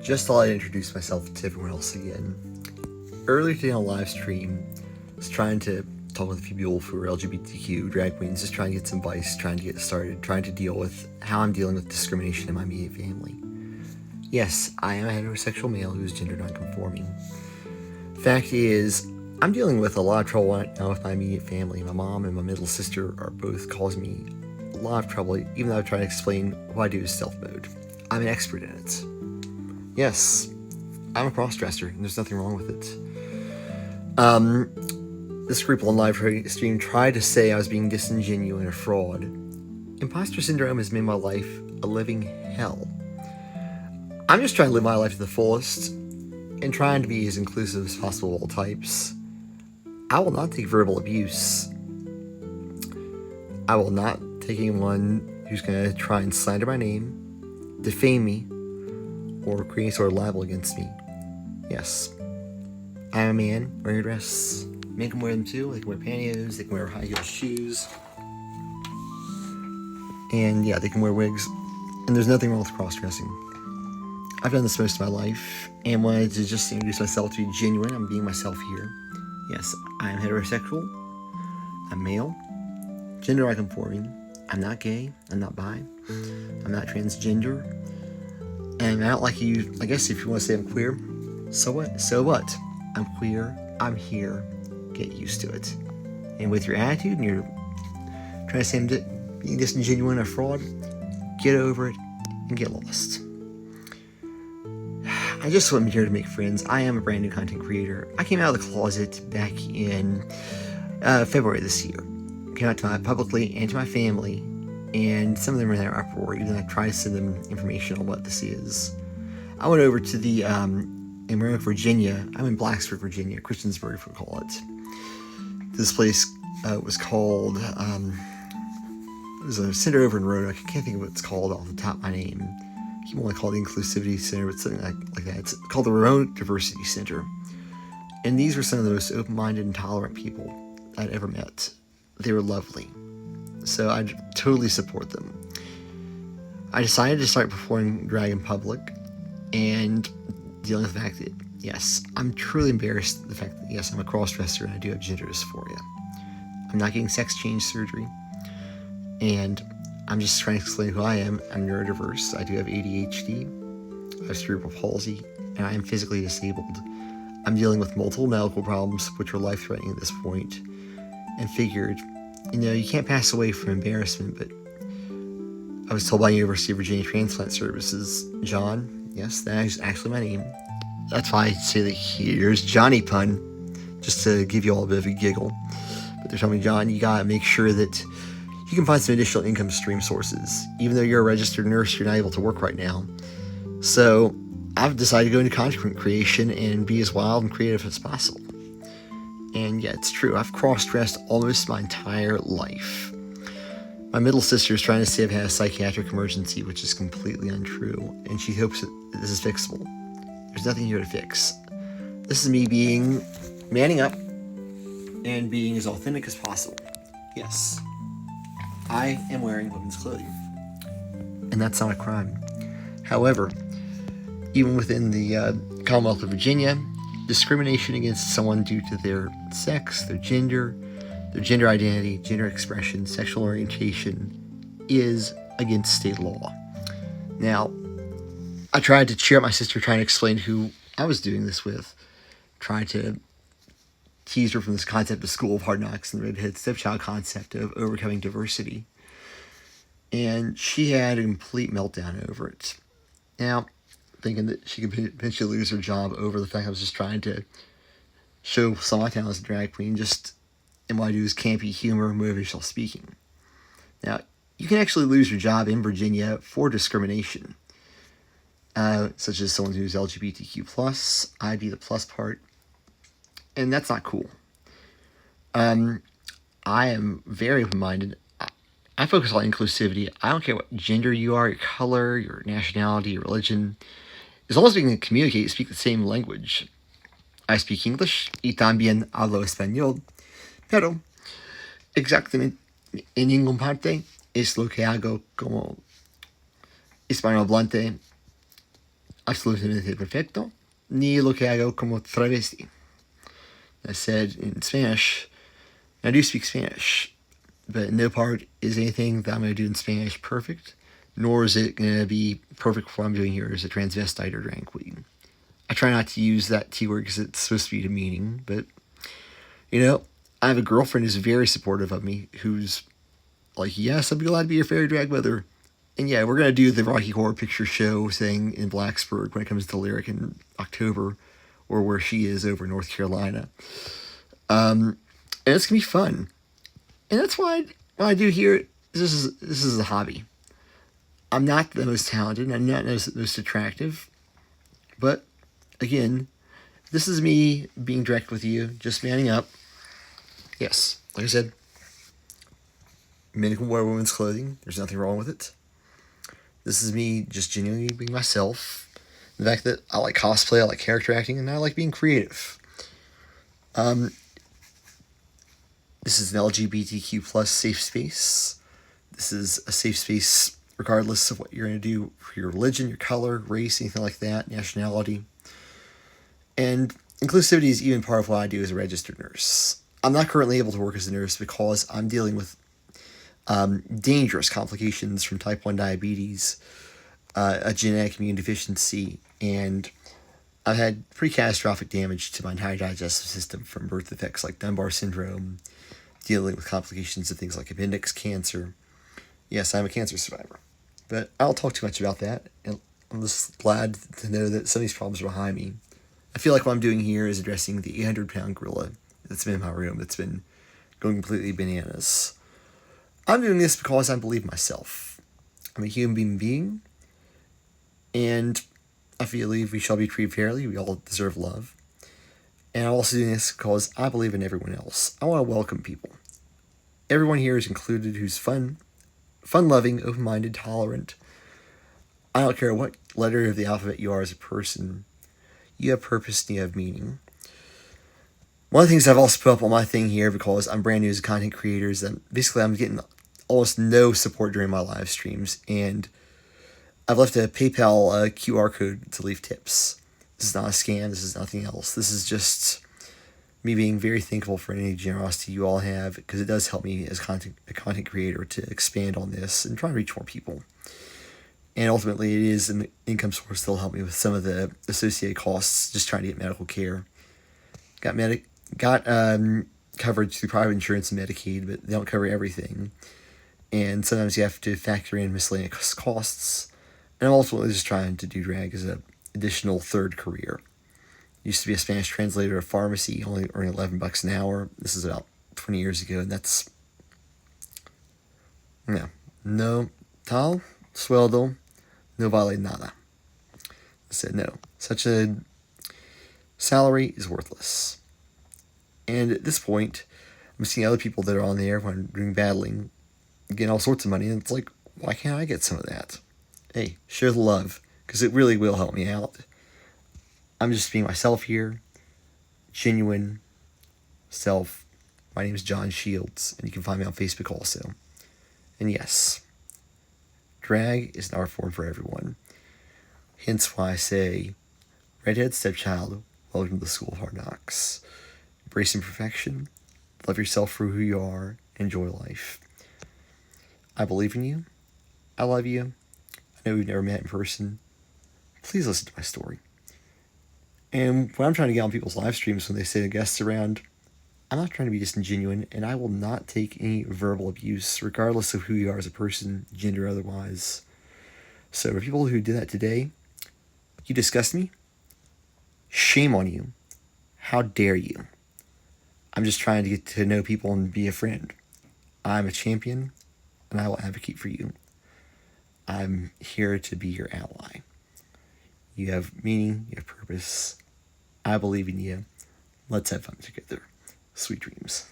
Just thought I'd introduce myself to everyone else again. Earlier today on a live stream, I was trying to talk with a few people who are LGBTQ drag queens, just trying to get some advice, trying to get started, trying to deal with how I'm dealing with discrimination in my immediate family. Yes, I am a heterosexual male who is gender non-conforming. Fact is, I'm dealing with a lot of trouble right now with my immediate family. My mom and my middle sister are both causing me a lot of trouble, even though I try to explain what I do is stealth mode. I'm an expert in it. Yes, I'm a cross-dresser, and there's nothing wrong with it. This group on live stream tried to say I was being disingenuous and a fraud. Imposter syndrome has made my life a living hell. I'm just trying to live my life to the fullest and trying to be as inclusive as possible of all types. I will not take verbal abuse. I will not take anyone who's going to try and slander my name, defame me, or create any sort of libel against me. Yes, I am a man wearing a dress. Men can wear them too. They can wear pantyhose, they can wear high heel shoes. And yeah, they can wear wigs. And there's nothing wrong with cross-dressing. I've done this most of my life and wanted to just introduce myself to be genuine. I'm being myself here. Yes, I am heterosexual. I'm male. Gender non-conforming. I'm not gay. I'm not bi. I'm not transgender. And I don't like you. I guess if you want to say I'm queer, so what? So what? I'm queer. I'm here. Get used to it. And with your attitude and you're trying to say I'm being disingenuous or fraud, get over it and get lost. I just want here to make friends. I am a brand new content creator. I came out of the closet back in February this year. Came out to my publicly and to my family, and some of them are in their uproar, even though I try to send them information on what this is. I went over to the in Roanoke, Virginia. I'm in Blacksburg, Virginia, Christiansburg, if we call it. This place was called, it was a center over in Roanoke. I can't think of what it's called off the top of my name. I keep wanting to call it the Inclusivity Center, but something like that. It's called the Roanoke Diversity Center. And these were some of the most open-minded and tolerant people I'd ever met. They were lovely. So I totally support them. I decided to start performing drag in public and dealing with the fact that, yes, I'm truly embarrassed at the fact that, yes, I'm a cross-dresser and I do have gender dysphoria. I'm not getting sex change surgery. And I'm just trying to explain who I am. I'm neurodiverse. I do have ADHD. I have cerebral palsy. And I am physically disabled. I'm dealing with multiple medical problems, which are life-threatening at this point. And figured, you can't pass away from embarrassment, but I was told by University of Virginia Transplant Services, John, yes, that is actually my name. That's why I say that here's Johnny pun, just to give you all a bit of a giggle. But they're telling me, John, you gotta make sure that you can find some additional income stream sources. Even though you're a registered nurse, you're not able to work right now. So I've decided to go into content creation and be as wild and creative as possible. And yeah, it's true. I've cross-dressed almost my entire life. My middle sister is trying to say I've had a psychiatric emergency, which is completely untrue. And she hopes that this is fixable. There's nothing here to fix. This is me manning up and being as authentic as possible. Yes, I am wearing women's clothing. And that's not a crime. However, even within the Commonwealth of Virginia, discrimination against someone due to their sex, their gender identity, gender expression, sexual orientation is against state law. Now, I tried to cheer up my sister trying to explain who I was doing this with. Tried to tease her from this concept of School of Hard Knocks and the Redhead Stepchild concept of overcoming diversity. And she had a complete meltdown over it. Now, thinking that she could eventually lose her job over the fact I was just trying to show some of my talent as a drag queen, and what I do is campy humor, motivational speaking. Now, you can actually lose your job in Virginia for discrimination, such as someone who's LGBTQ+, I'd be the plus part, and that's not cool. I am very open-minded. I focus on inclusivity. I don't care what gender you are, your color, your nationality, your religion. As long as we can communicate, speak the same language. I speak English y también hablo español, pero exactamente en ninguna parte es lo que hago como hispanohablante absolutamente perfecto, ni lo que hago como travesti. I said in Spanish, I do speak Spanish, but no part is anything that I'm going to do in Spanish perfect, nor is it going to be perfect for what I'm doing here as a transvestite or drag queen. I try not to use that T word because it's supposed to be demeaning, but, you know, I have a girlfriend who's very supportive of me, who's like, yes, I'd be glad to be your fairy drag mother. And yeah, we're going to do the Rocky Horror Picture Show thing in Blacksburg when it comes to Lyric in October, or where she is over in North Carolina. And it's going to be fun. And that's why what I do here, this is a hobby. I'm not the most talented, I'm not the most attractive, but again, this is me being direct with you, just manning up. Yes, like I said, men can wear women's clothing. There's nothing wrong with it. This is me just genuinely being myself. The fact that I like cosplay, I like character acting, and I like being creative. This is an LGBTQ plus safe space. This is a safe space regardless of what you're going to do for your religion, your color, race, anything like that, nationality. And inclusivity is even part of what I do as a registered nurse. I'm not currently able to work as a nurse because I'm dealing with dangerous complications from type 1 diabetes, a genetic immune deficiency, and I've had pretty catastrophic damage to my entire digestive system from birth defects like lumbar syndrome, dealing with complications of things like appendix cancer. Yes, I'm a cancer survivor, but I don't talk too much about that, and I'm just glad to know that some of these problems are behind me. I feel like what I'm doing here is addressing the 800-pound gorilla that's been in my room that's been going completely bananas. I'm doing this because I believe myself. I'm a human being, and I believe we shall be treated fairly. We all deserve love. And I'm also doing this because I believe in everyone else. I want to welcome people. Everyone here is included who's fun-loving, open-minded, tolerant. I don't care what letter of the alphabet you are as a person. You have purpose and you have meaning. One of the things I've also put up on my thing here, because I'm brand new as a content creator, is that basically I'm getting almost no support during my live streams, and I've left a PayPal QR code to leave tips. This is not a scam. This is nothing else. This is just me being very thankful for any generosity you all have, because it does help me as a content creator to expand on this and try to reach more people. And ultimately, it is an income source that'll help me with some of the associated costs just trying to get medical care. Got coverage through private insurance and Medicaid, but they don't cover everything. And sometimes you have to factor in miscellaneous costs. And I'm ultimately just trying to do drag as an additional third career. Used to be a Spanish translator at a pharmacy, only earning $11 an hour. This is about 20 years ago, and that's... No tal sueldo no vale nada. I said no. Such a salary is worthless. And at this point, I'm seeing other people that are on the air when I'm doing battling, getting all sorts of money, and it's like, why can't I get some of that? Hey, share the love, because it really will help me out. I'm just being myself here, genuine self. My name is John Shields, and you can find me on Facebook also. And yes, drag is an art form for everyone. Hence why I say, redhead stepchild, welcome to the School of Hard Knocks. Embrace imperfection, love yourself for who you are, enjoy life. I believe in you. I love you. I know we've never met in person. Please listen to my story. And when I'm trying to get on people's live streams when they say the guests around, I'm not trying to be disingenuous, and I will not take any verbal abuse, regardless of who you are as a person, gender or otherwise. So for people who did that today, you disgust me. Shame on you. How dare you? I'm just trying to get to know people and be a friend. I'm a champion, and I will advocate for you. I'm here to be your ally. You have meaning, you have purpose. I believe in you. Let's have fun together. Sweet dreams.